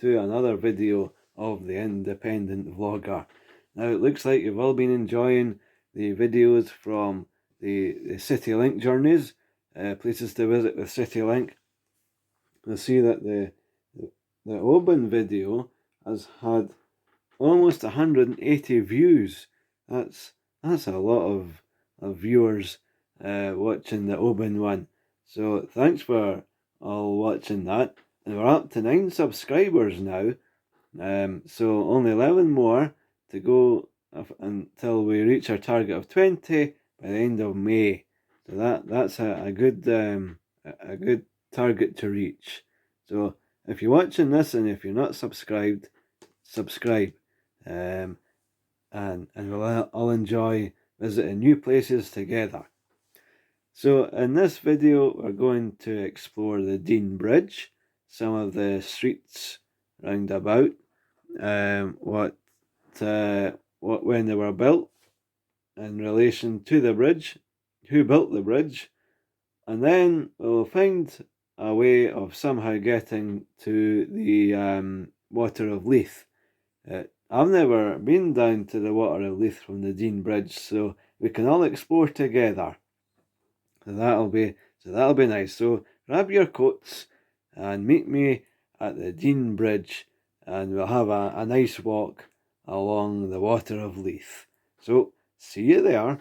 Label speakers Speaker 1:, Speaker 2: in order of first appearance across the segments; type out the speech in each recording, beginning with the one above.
Speaker 1: to another video of the Independent Vlogger. Now it looks like you've all been enjoying the videos from the City Link journeys, places to visit with City Link. You'll see that the Oban video has had almost 180 views. That's a lot of viewers watching the Oban one. So thanks for all watching that. And we're up to 9 subscribers now. So only 11 more to go until we reach our target of 20 by the end of May. So that's a good target to reach. So if you're watching this and if you're not subscribed, subscribe. And we'll all enjoy visiting new places together. So in this video we're going to explore the Dean Bridge, some of the streets round about, what when they were built in relation to the bridge, who built the bridge, and then we'll find a way of somehow getting to the water of Leith. I've never been down to the water of Leith from the Dean Bridge, so we can all explore together. So that'll be nice. So grab your coats and meet me at the Dean Bridge, and we'll have a nice walk along the water of Leith. So see you there.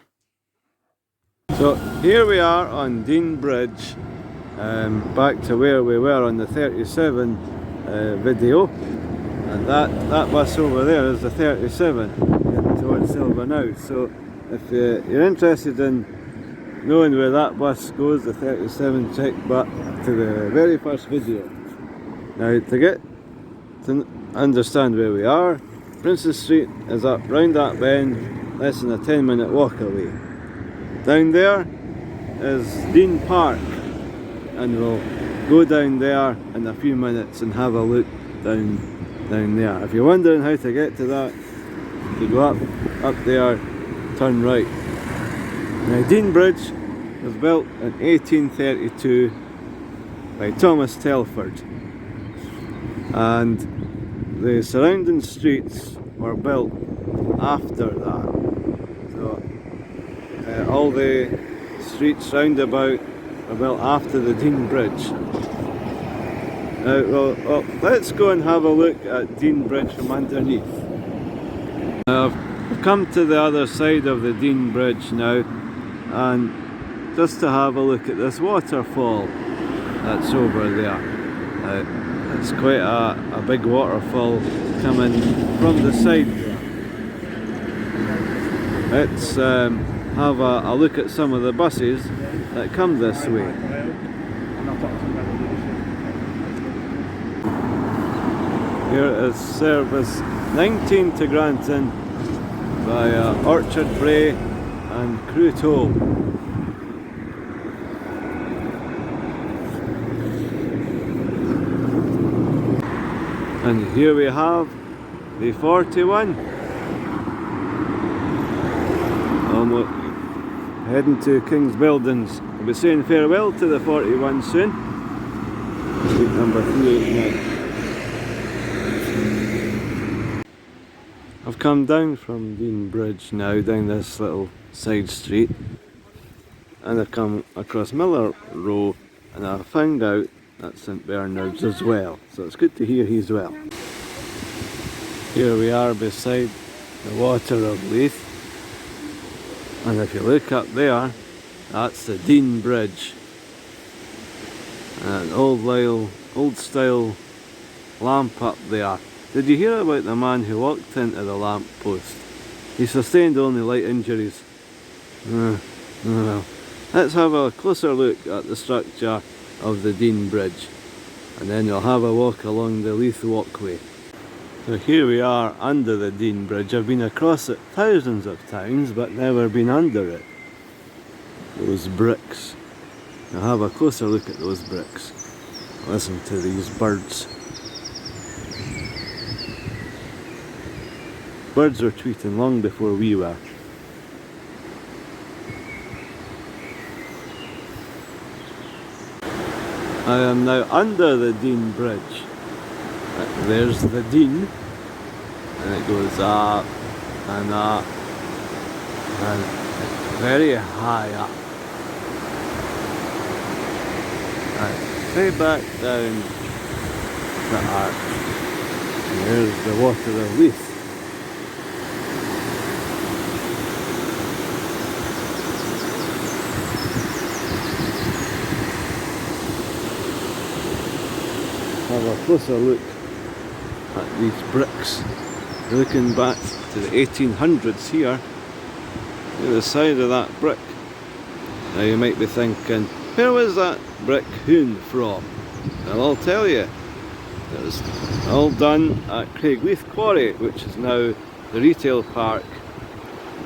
Speaker 1: So here we are on Dean Bridge, back to where we were on the 37 video, and that bus over there is the 37 heading towards Silvernow. So if you're interested in knowing where that bus goes, the 37, check back to the very first video. Now to get to understand where we are, Princess Street is up round that bend, less than a 10-minute walk away. Down there is Dean Park, and we'll go down there in a few minutes and have a look down there. If you're wondering how to get to that, you go up there, turn right. Now Dean Bridge was built in 1832 by Thomas Telford, and the surrounding streets were built after that. So all the streets round about were built after the Dean Bridge. Now, well, let's go and have a look at Dean Bridge from underneath. Now, I've come to the other side of the Dean Bridge now, and just to have a look at this waterfall that's over there. It's quite a big waterfall coming from the side there. Let's have a look at some of the buses that come this way. Here is service 19 to Granton via Orchard Brae and Crutoe. And here we have the 41. Almost heading to King's Buildings. We'll be saying farewell to the 41 soon. Street number 389. I've come down from Dean Bridge now, down this little side street, and I've come across Miller Row, and I found out that's St Bernard's as well, so it's good to hear he's well. Here we are beside the water of Leith, and if you look up there, that's the Dean Bridge. An old style lamp up there. Did you hear about the man who walked into the lamp post? He sustained only light injuries. Well, let's have a closer look at the structure of the Dean Bridge, and then we'll have a walk along the Leith Walkway. So here we are under the Dean Bridge. I've been across it thousands of times but never been under it. Those bricks. I'll have a closer look at those bricks. Listen to these birds. Birds were tweeting long before we were. I am now under the Dean Bridge. There's the Dean, and it goes up and up and very high up. And straight back down the arch. And there's the water of Leith. Have a closer look at these bricks. You're looking back to the 1800s here. To the side of that brick. Now you might be thinking, where was that brick hewn from? Well, I'll tell you. It was all done at Leith Quarry, which is now the retail park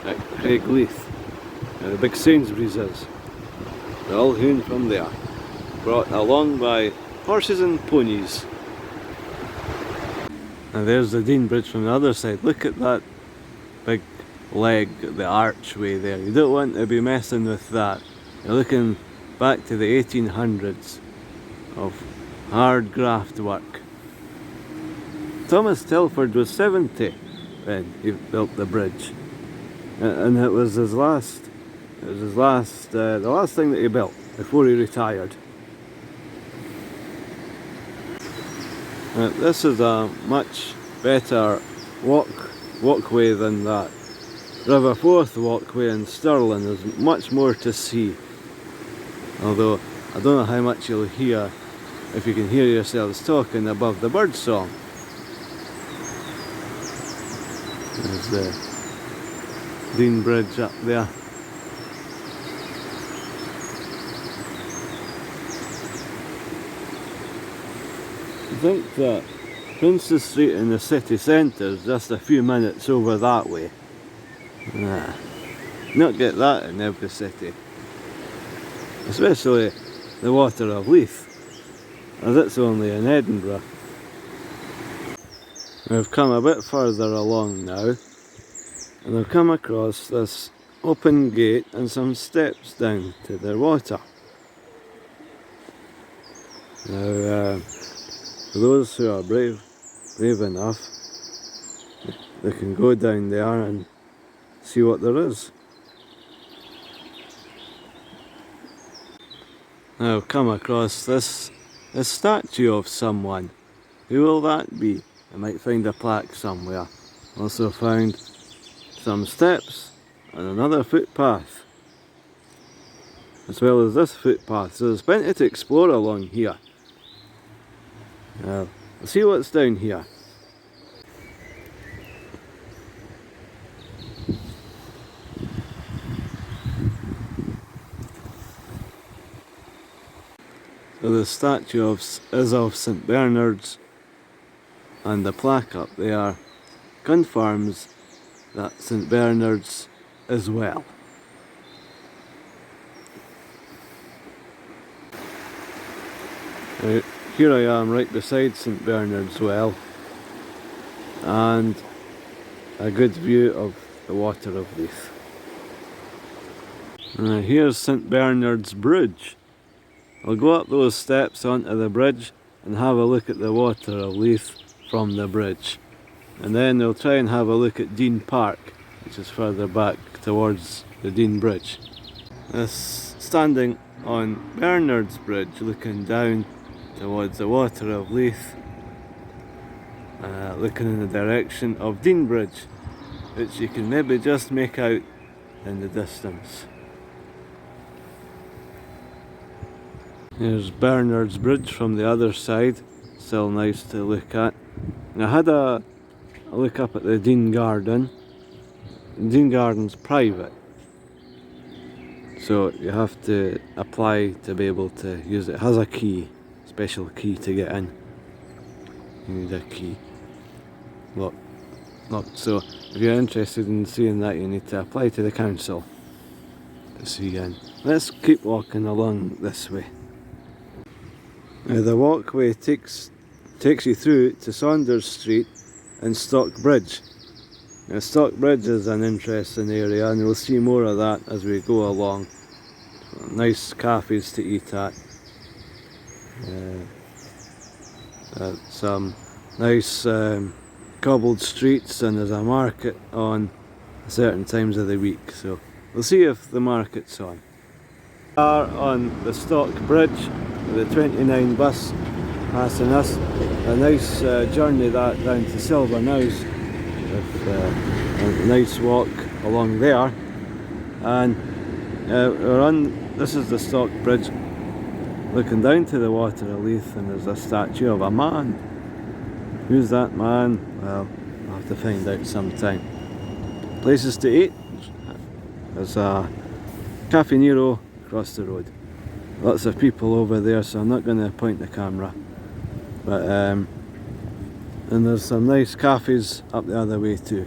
Speaker 1: at Leith. The big Sainsbury's is. They're all hewn from there. Brought along by horses and ponies. And there's the Dean Bridge from the other side. Look at that big leg, the archway there. You don't want to be messing with that. You're looking back to the 1800s of hard graft work. Thomas Telford was 70 when he built the bridge, and it was the last thing that he built before he retired. This is a much better walkway than that. River Forth walkway in Stirling. There's much more to see. Although I don't know how much you'll hear if you can hear yourselves talking above the bird song. There's the Dean Bridge up there. I think that Princess Street in the city centre is just a few minutes over that way. Nah, not get that in every city. Especially the water of Leith, as it's only in Edinburgh. We've come a bit further along now, and we've come across this open gate and some steps down to the water. Now, for those who are brave enough, they can go down there and see what there is. Now I've come across this statue of someone. Who will that be? I might find a plaque somewhere. Also found some steps and another footpath, as well as this footpath, so there's plenty to explore along here. Let's see what's down here. So the statue is of St Bernard's, and the plaque up there confirms that St Bernard's is well. Here I am right beside St Bernard's well, and a good view of the water of Leith. Here's St Bernard's Bridge. I'll go up those steps onto the bridge and have a look at the water of Leith from the bridge. And then we'll try and have a look at Dean Park, which is further back towards the Dean Bridge. Standing on Bernard's Bridge, looking down towards the water of Leith, looking in the direction of Dean Bridge, which you can maybe just make out in the distance. Here's Bernard's Bridge from the other side, still nice to look at. And I had a look up at the Dean Garden. The Dean Garden's private, so you have to apply to be able to use it. It has a key, special key to get in. You need a key. Locked. So if you're interested in seeing that, you need to apply to the council to see in. Let's keep walking along this way. Now the walkway takes you through to Saunders Street and Stockbridge. Now Stockbridge is an interesting area, and we'll see more of that as we go along. Nice cafes to eat at. Some nice cobbled streets, and there's a market on certain times of the week, so we'll see if the market's on. We are on the Stock Bridge with the 29 bus passing us. A nice journey that down to Silvernows with a nice walk along there. And we're on, this is the Stock Bridge looking down to the water of Leith, and there's a statue of a man. Who's that man? Well, I'll have to find out sometime. Places to eat. There's a Cafe Nero across the road. Lots of people over there, so I'm not going to point the camera. But and there's some nice cafes up the other way too.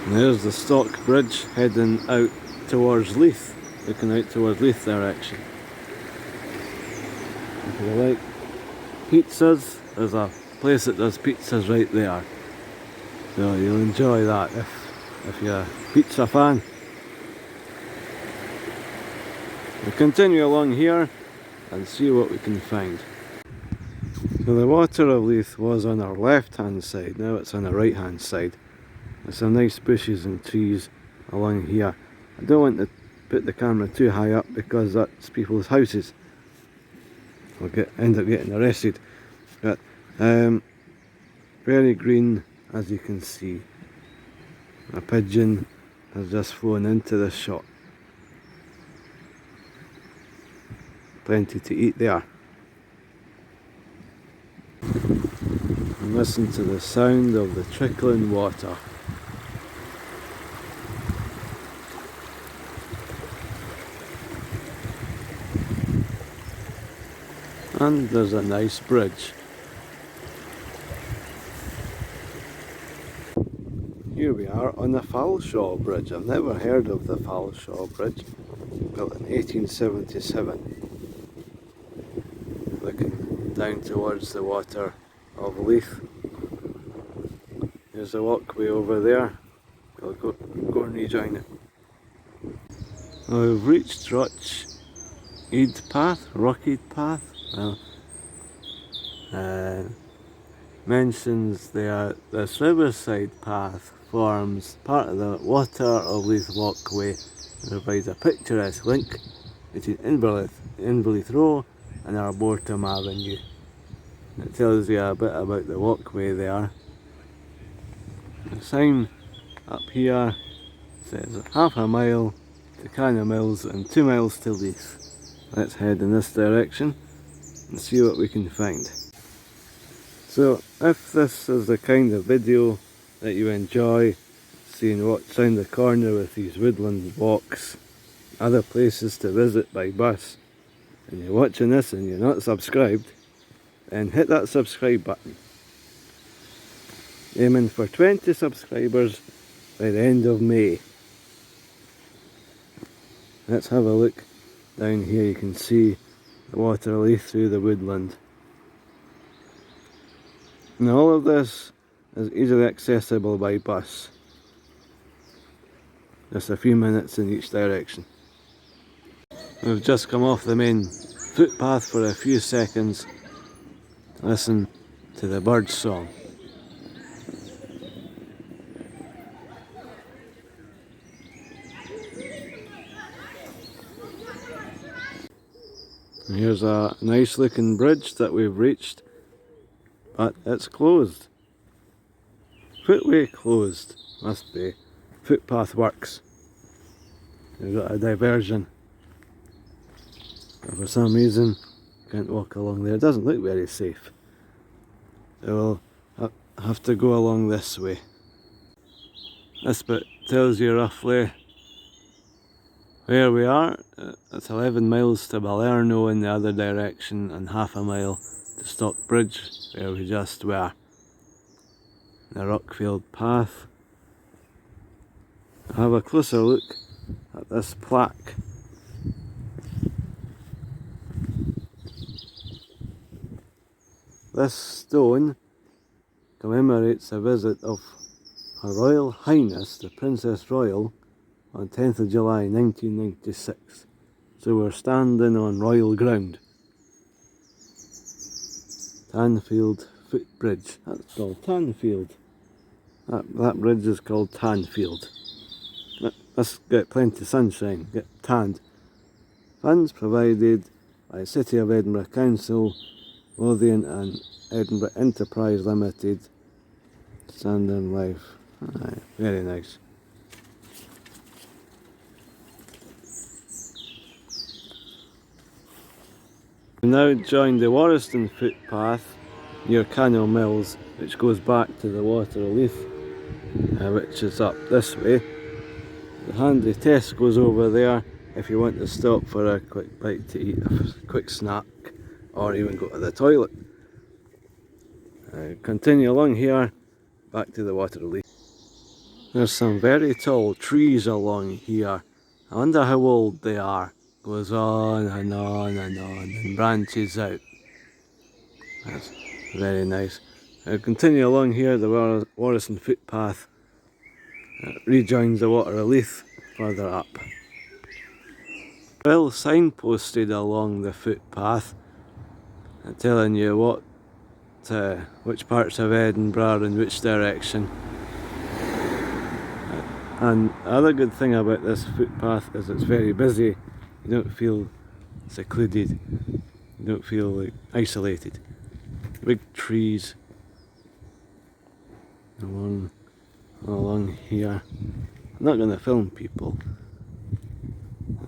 Speaker 1: And there's the Stock Bridge heading out towards Leith, looking out towards Leith direction. If you like pizzas, there's a place that does pizzas right there. So you'll enjoy that if you're a pizza fan. We'll continue along here and see what we can find. So the water of Leith was on our left hand side, now it's on the right hand side. There's some nice bushes and trees along here. I don't want to put the camera too high up because that's people's houses. We'll end up getting arrested. But very green, as you can see. A pigeon has just flown into this shop. Plenty to eat there. And listen to the sound of the trickling water. And there's a nice bridge. Here we are on the Falshaw Bridge. I've never heard of the Falshaw Bridge. Built in 1877. Looking down towards the water of Leith. There's a walkway over there. I'll go and rejoin it. Well, we've reached Rockhead Path. Well, mentions this riverside path forms part of the water of Leith Walkway and provides a picturesque link between Inverleith Row and Arboretum Avenue. It tells you a bit about the walkway there. The sign up here says half a mile to Canna Mills and 2 miles to Leith. Let's head in this direction and see what we can find. So if this is the kind of video that you enjoy, seeing what's round the corner with these woodland walks, other places to visit by bus, and you're watching this and you're not subscribed, then hit that subscribe button. Aiming for 20 subscribers by the end of May. Let's have a look down here. You can see the water of Leith through the woodland. And all of this is easily accessible by bus. Just a few minutes in each direction. We've just come off the main footpath for a few seconds to listen to the bird's song. And here's a nice looking bridge that we've reached, but it's closed. Footway closed, must be. Footpath works. We've got a diversion. But for some reason, can't walk along there. It doesn't look very safe. So we'll have to go along this way. This bit tells you roughly where we are. It's 11 miles to Balerno in the other direction and half a mile to Stockbridge, where we just were. The Rockfield Path. Have a closer look at this plaque. This stone commemorates a visit of Her Royal Highness the Princess Royal on 10th of July 1996. So we're standing on royal ground. Tanfield footbridge. That's called Tanfield. That bridge is called Tanfield. Let's get plenty of sunshine, get tanned. Funds provided by City of Edinburgh Council, Lothian and Edinburgh Enterprise Limited. Standard Life. Aye, very nice. We now join the Warriston footpath near Canal Mills, which goes back to the water of Leith, which is up this way. The handy Tesco's over there if you want to stop for a quick bite to eat, a quick snack, or even go to the toilet. Continue along here, back to the water of Leith. There's some very tall trees along here. I wonder how old they are. Goes on and on and on and branches out. That's very nice. Continue along here, the Warriston footpath rejoins the water of Leith further up. Well signposted along the footpath, telling you which parts of Edinburgh in which direction. And the other good thing about this footpath is it's very busy. You don't feel secluded, you don't feel like isolated. Big trees along here. I'm not going to film people.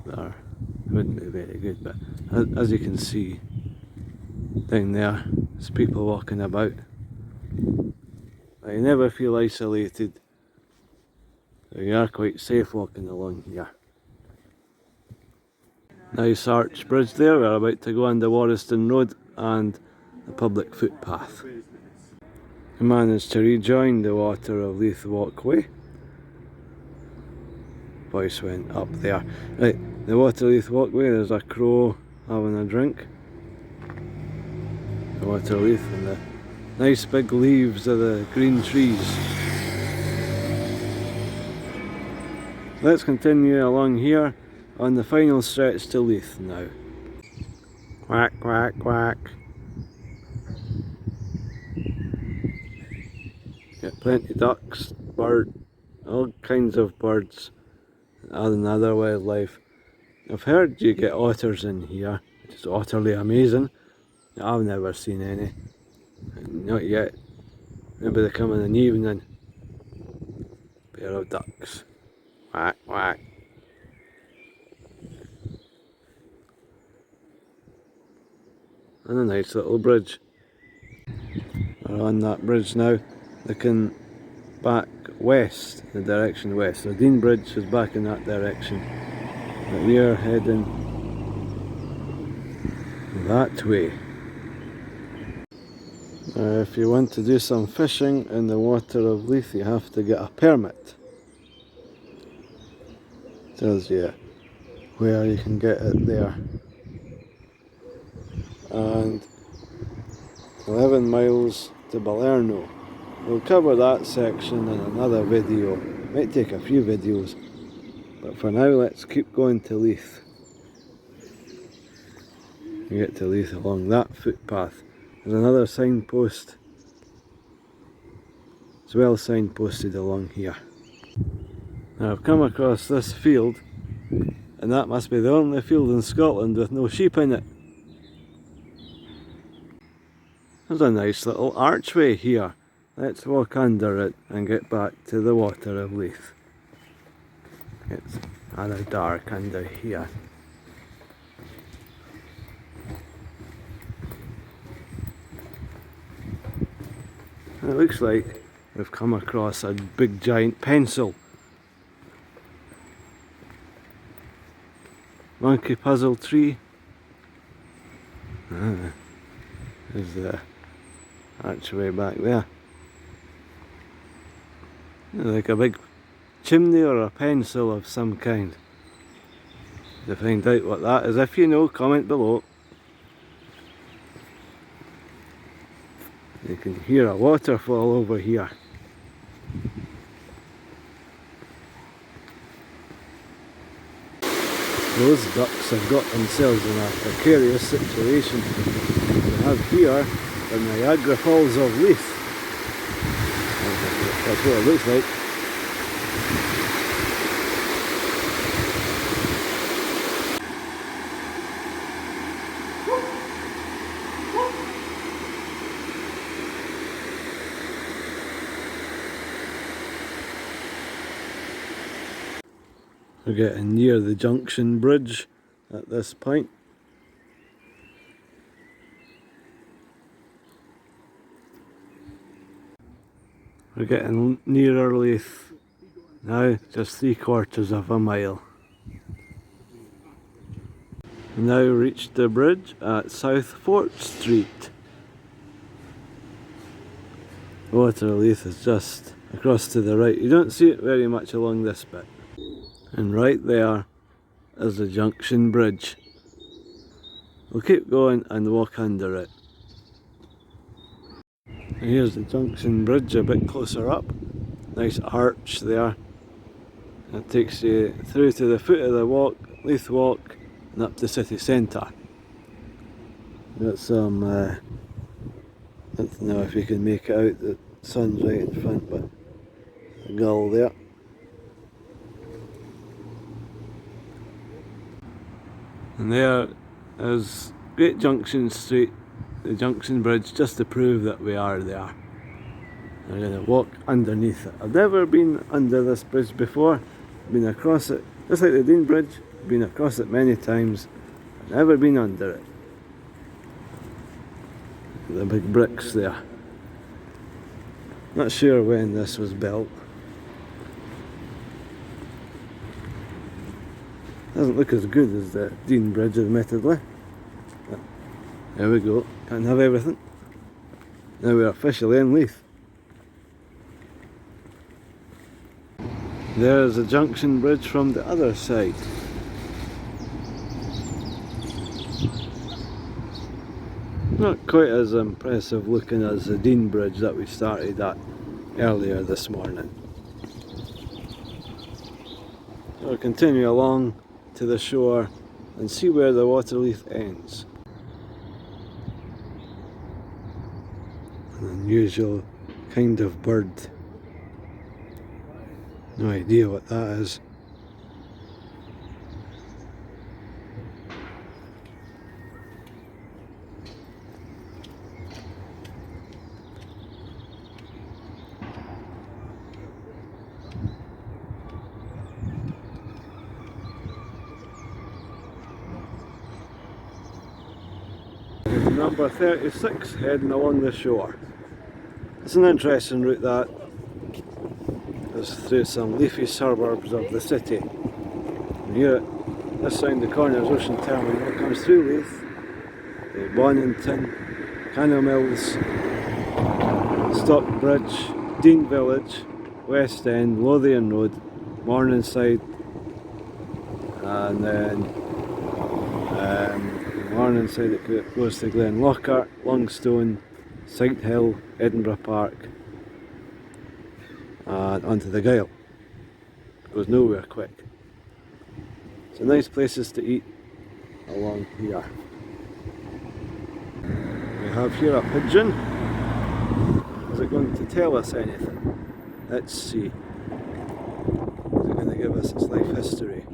Speaker 1: It wouldn't be very good, but as you can see down there, there's people walking about. But you never feel isolated, so you are quite safe walking along here. Nice arch bridge there. We're about to go on the Warriston Road and the public footpath. We managed to rejoin the water of Leith Walkway. Voice went up there. Right, the water of Leith Walkway, there's a crow having a drink. The water of Leith and the nice big leaves of the green trees. Let's continue along here on the final stretch to Leith now. Quack, quack, quack. Got plenty of ducks, all kinds of birds and other wildlife. I've heard you get otters in here, which is utterly amazing. I've never seen any. Not yet. Maybe they come in an evening. Pair of ducks. Quack, quack. And a nice little bridge. We're on that bridge now, looking back west, the direction west. So Dean Bridge is back in that direction. But we are heading that way. If you want to do some fishing in the water of Leith, you have to get a permit. Tells you where you can get it there. And 11 miles to Balerno. We'll cover that section in another video. Might take a few videos, but for now let's keep going to Leith. You get to Leith along that footpath. There's another signpost. It's well signposted along here. Now I've come across this field, and that must be the only field in Scotland with no sheep in it. There's a nice little archway here. Let's walk under it and get back to the water of Leith. It's rather dark under here. It looks like we've come across a big giant pencil. Monkey puzzle tree. There's the archway back there. Like a big chimney or a pencil of some kind. To find out what that is, if you know, comment below. You can hear a waterfall over here. Those ducks have got themselves in a precarious situation. They have here the Niagara Falls of Leith. That's what it looks like. We're getting near the junction bridge at this point. We're getting nearer Leith now, just 3/4 of a mile. We now reached the bridge at South Fort Street. Water Leith is just across to the right. You don't see it very much along this bit. And right there is the junction bridge. We'll keep going and walk under it. And here's the junction bridge a bit closer up. Nice arch there. It takes you through to the foot of the walk, Leith Walk, and up to city centre. Got some, I don't know if you can make it out, the sun's right in front, but a gull there. And there is Great Junction Street, the junction bridge, just to prove that we are there. We're going to walk underneath it. I've never been under this bridge before. I've been across it, just like the Dean Bridge, been across it many times. I've never been under it. The big bricks there. Not sure when this was built. Doesn't look as good as the Dean Bridge, admittedly. But there we go, can't have everything. Now we're officially in Leith. There's a junction bridge from the other side. Not quite as impressive looking as the Dean Bridge that we started at earlier this morning. We'll continue along to the shore and see where the Water Leith ends. An unusual kind of bird. No idea what that is. Number 36 heading along the shore. It's an interesting route that. It's through some leafy suburbs of the city. And here at this round the corner is Ocean Terminal. It comes through Leith, Bonington, Canal Mills, Stockbridge, Dean Village, West End, Lothian Road, Morningside, and then Morningside it goes to Glenlockhart, Longstone, Sighthill, Edinburgh Park, and onto the Gyle. It goes nowhere quick. So nice places to eat along here. We have here a pigeon. Is it going to tell us anything? Let's see. Is it going to give us its life history?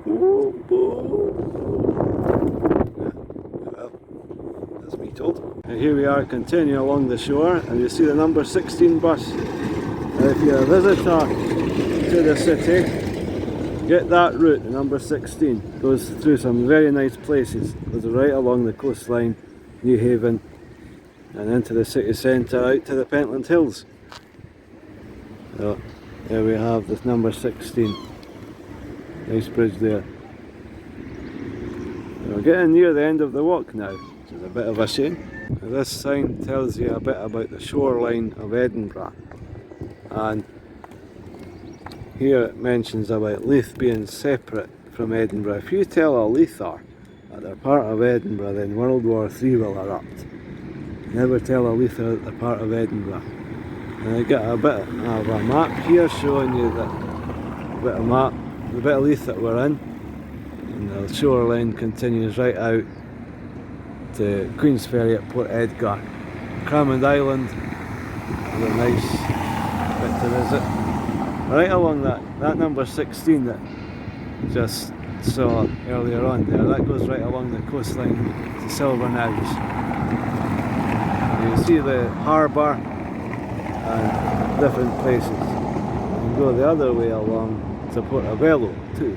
Speaker 1: Well, that's me told. And here we are continuing along the shore, and you see the number 16 bus. And if you're a visitor to the city, get that route, the number 16. Goes through some very nice places. Goes right along the coastline, New Haven, and into the city centre, out to the Pentland Hills. So there we have this number 16. Nice bridge there. We're getting near the end of the walk now, which is a bit of a shame. This sign tells you a bit about the shoreline of Edinburgh, and here it mentions about Leith being separate from Edinburgh. If you tell a Leither that they're part of Edinburgh, then World War III will erupt. Never tell a Leither that they're part of Edinburgh. And I get a bit of a map here showing you that the bit of Leith that we're in, and the shoreline continues right out to Queensferry at Port Edgar. Cramond Island is a nice bit to visit. Right along that number 16 that just saw earlier on there, that goes right along the coastline to Silverknowes. You see the harbour and different places. You can go the other way along to Portobello too.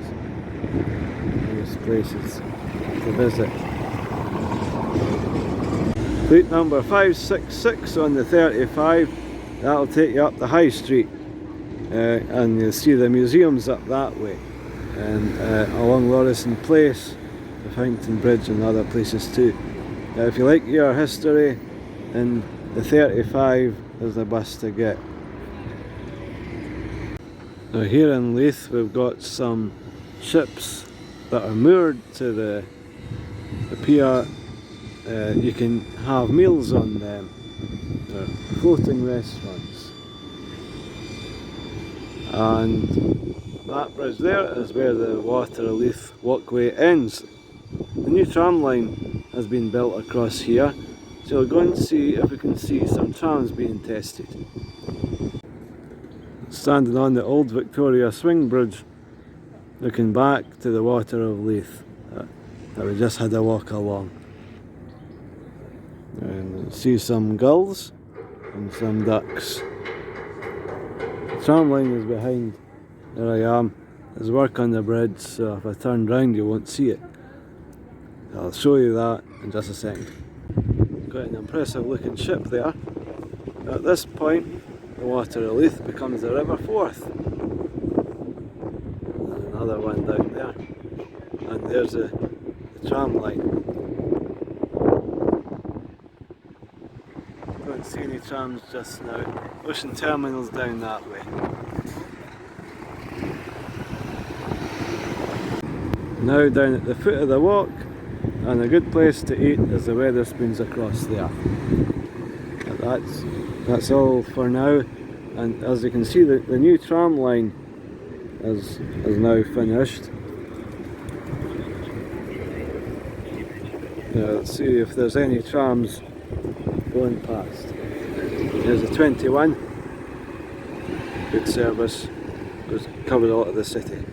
Speaker 1: Those places to visit. Route number 566 on the 35, that'll take you up the High Street, and you'll see the museums up that way, and along Lorison Place, the Fountain Bridge and other places too. If you like your history, then the 35 is the bus to get. Now here in Leith we've got some ships that are moored to the pier. You can have meals on them. They're floating restaurants. And that bridge there is where the Leith Walkway ends. The new tram line has been built across here, so we'll go and see if we can see some trams being tested. Standing on the old Victoria swing bridge, looking back to the water of Leith that we just had a walk along. And see some gulls and some ducks. The tram line is behind where I am. There's work on the bridge, so if I turn round you won't see it. I'll show you that in just a second. Quite an impressive looking ship there. At this point the water of Leith becomes the River Forth. There's another one down there. And there's the tram line. Don't see any trams just now. Ocean Terminal's down that way. Now down at the foot of the walk, and a good place to eat is the Wetherspoons across there. But that's all for now, and as you can see the new tram line is now finished. Let's see if there's any trams going past. There's a 21, good service, covered a lot of the city.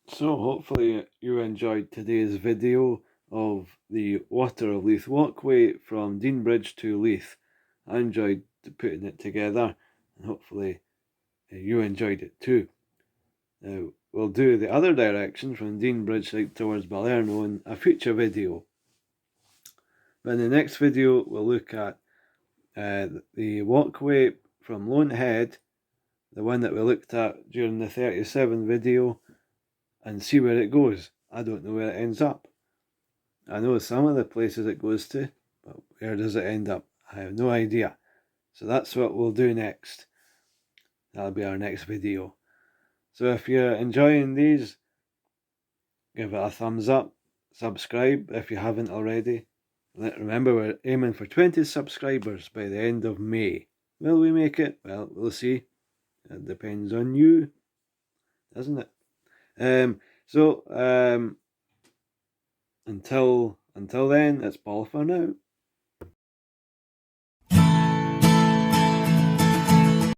Speaker 1: So hopefully you enjoyed today's video of the Water of Leith Walkway from Deanbridge to Leith. I enjoyed putting it together, and hopefully you enjoyed it too. Now we'll do the other direction from Deanbridge right towards Balerno in a future video. But in the next video we'll look at the walkway from Lone Head, the one that we looked at during the 37 video, and see where it goes. I don't know where it ends up. I know some of the places it goes to, but where does it end up? I have no idea. So that's what we'll do next. That'll be our next video. So if you're enjoying these, give it a thumbs up, subscribe if you haven't already. Remember, we're aiming for 20 subscribers by the end of May. Will we make it? Well, we'll see. It depends on you, doesn't it? Until then, it's Paul for now.